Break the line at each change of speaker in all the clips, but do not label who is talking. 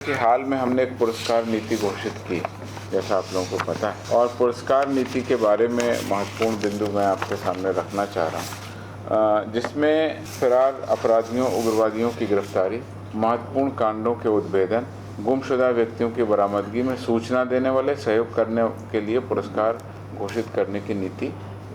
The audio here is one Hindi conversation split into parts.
कि हाल में हमने एक पुरस्कार नीति घोषित की, जैसा आप लोगों को पता है, और पुरस्कार नीति के बारे में महत्वपूर्ण बिंदु मैं आपके सामने रखना चाह रहा हूँ, जिसमें फरार अपराधियों उग्रवादियों की गिरफ्तारी, महत्वपूर्ण कांडों के उद्भेदन, गुमशुदा व्यक्तियों की बरामदगी में सूचना देने वाले सहयोग करने के लिए पुरस्कार घोषित करने की नीति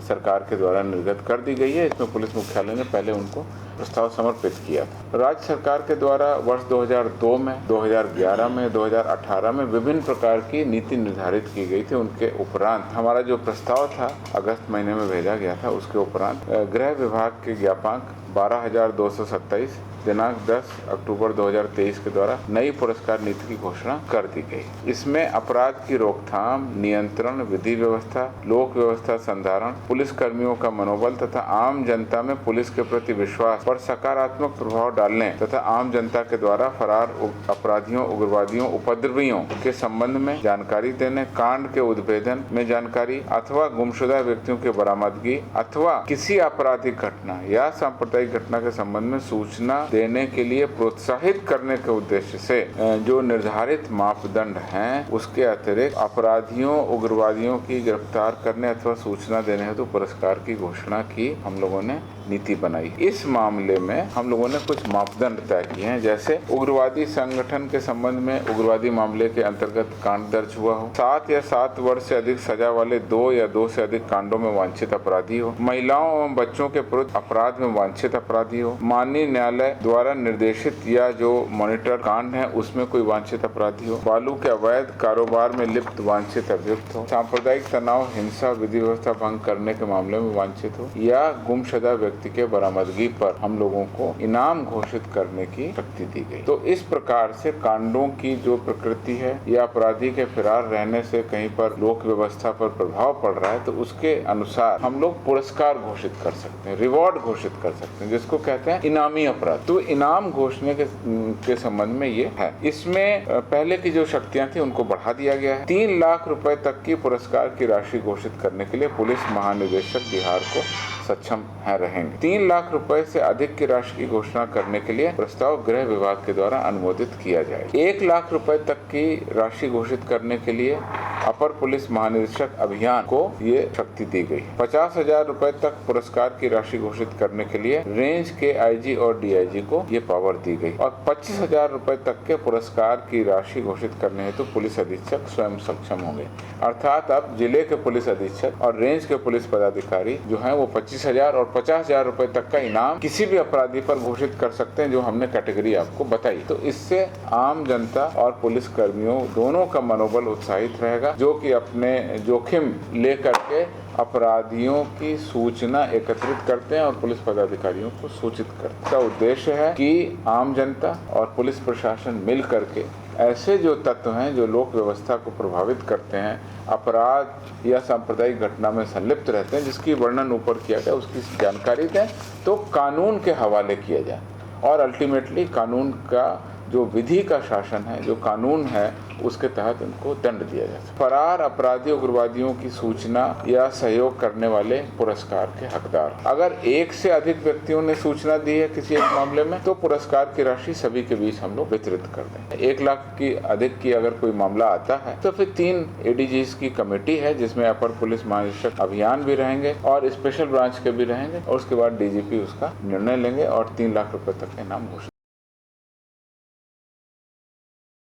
सरकार के द्वारा निर्गत कर दी गई है। इसमें पुलिस मुख्यालय ने पहले उनको प्रस्ताव समर्पित किया था। राज्य सरकार के द्वारा वर्ष 2002 में, 2011 में, 2018 में विभिन्न प्रकार की नीति निर्धारित की गई थी। उनके उपरांत हमारा जो प्रस्ताव था अगस्त महीने में भेजा गया था। उसके उपरांत गृह विभाग के ज्ञापांक 12,227 दिनांक 10 अक्टूबर 2023 के द्वारा नई पुरस्कार नीति की घोषणा कर दी गई। इसमें अपराध की रोकथाम, नियंत्रण, विधि व्यवस्था, लोक व्यवस्था संधारण, पुलिस कर्मियों का मनोबल तथा आम जनता में पुलिस के प्रति विश्वास पर सकारात्मक प्रभाव डालने तथा आम जनता के द्वारा फरार अपराधियों, उग्रवादियों, उपद्रवियों के संबंध में जानकारी देने, कांड के उद्भेदन में जानकारी अथवा गुमशुदा व्यक्तियों की बरामदगी अथवा किसी आपराधिक घटना या सांप्रदायिक घटना के संबंध में सूचना देने के लिए प्रोत्साहित करने के उद्देश्य से जो निर्धारित मापदंड हैं, उसके अतिरिक्त अपराधियों, उग्रवादियों की गिरफ्तार करने अथवा सूचना देने हेतु पुरस्कार की घोषणा की हम लोगों ने नीति बनाई। इस मामले में हम लोगों ने कुछ मापदंड तय किए हैं, जैसे उग्रवादी संगठन के संबंध में उग्रवादी मामले के अंतर्गत कांड दर्ज हुआ हो, 7 या 7 वर्ष से अधिक सजा वाले 2 या 2 से अधिक कांडों में वांछित अपराधी हो, महिलाओं एवं बच्चों के विरुद्ध अपराध में वांछित अपराधी हो, माननीय न्यायालय द्वारा निर्देशित या जो मॉनिटर कांड है उसमें कोई वांछित अपराधी हो, बालू के अवैध कारोबार में लिप्त वांछित अभियुक्त हो, सांप्रदायिक तनाव, हिंसा, विधि व्यवस्था भंग करने के मामले में वांछित हो, या गुमशुदा व्यक्ति के बरामदगी पर हम लोगों को इनाम घोषित करने की शक्ति दी गई। तो इस प्रकार से कांडों की जो प्रकृति है या अपराधी के फरार रहने से कहीं पर लोक व्यवस्था पर प्रभाव पड़ रहा है, तो उसके अनुसार हम लोग पुरस्कार घोषित कर सकते हैं, रिवॉर्ड घोषित कर सकते हैं, जिसको कहते हैं इनामी अपराध। तो इनाम घोषणा के संबंध में ये है। इसमें पहले की जो शक्तियां थी उनको बढ़ा दिया गया है। 3 लाख रुपए तक की पुरस्कार की राशि घोषित करने के लिए पुलिस महानिदेशक बिहार को सक्षम है रहेंगे। 3 लाख रुपए से अधिक की राशि की घोषणा करने के लिए प्रस्ताव गृह विभाग के द्वारा अनुमोदित किया जाएगा। 1 लाख रुपए तक की राशि घोषित करने के लिए अपर पुलिस महानिदेशक अभियान को ये शक्ति दी गई। 50,000 रुपए तक पुरस्कार की राशि घोषित करने के लिए रेंज के आईजी और डीआईजी को ये पावर दी गई, और 25,000 रुपए तक के पुरस्कार की राशि घोषित करने हेतु पुलिस अधीक्षक स्वयं सक्षम होंगे। अर्थात अब जिले के पुलिस अधीक्षक और रेंज के पुलिस पदाधिकारी जो है वो 25,000 और 50,000 रुपए तक का इनाम किसी भी अपराधी पर घोषित कर सकते हैं, जो हमने कैटेगरी आपको बताई। तो इससे आम जनता और पुलिस कर्मियों दोनों का मनोबल उत्साहित रहेगा, जो कि अपने जोखिम लेकर के अपराधियों की सूचना एकत्रित करते हैं और पुलिस पदाधिकारियों को सूचित करते हैं। इसका उद्देश्य है कि आम जनता और पुलिस प्रशासन मिल करके ऐसे जो तत्व हैं जो लोक व्यवस्था को प्रभावित करते हैं, अपराध या सांप्रदायिक घटना में संलिप्त रहते हैं, जिसकी वर्णन ऊपर किया गया, उसकी जानकारी दें तो कानून के हवाले किया जाए, और अल्टीमेटली कानून का जो विधि का शासन है, जो कानून है, उसके तहत उनको दंड दिया जाए। फरार अपराधी उग्रवादियों की सूचना या सहयोग करने वाले पुरस्कार के हकदार, अगर 1 से अधिक व्यक्तियों ने सूचना दी है किसी एक मामले में, तो पुरस्कार की राशि सभी के बीच हम लोग वितरित कर दें। 1 लाख की अधिक की अगर कोई मामला आता है तो फिर 3 एडीजीज की कमेटी है, जिसमें अपर पुलिस महानिदेशक अभियान भी रहेंगे और स्पेशल ब्रांच के भी रहेंगे, और उसके बाद डीजीपी उसका निर्णय लेंगे और 3 लाख रुपए तक इनाम घोषित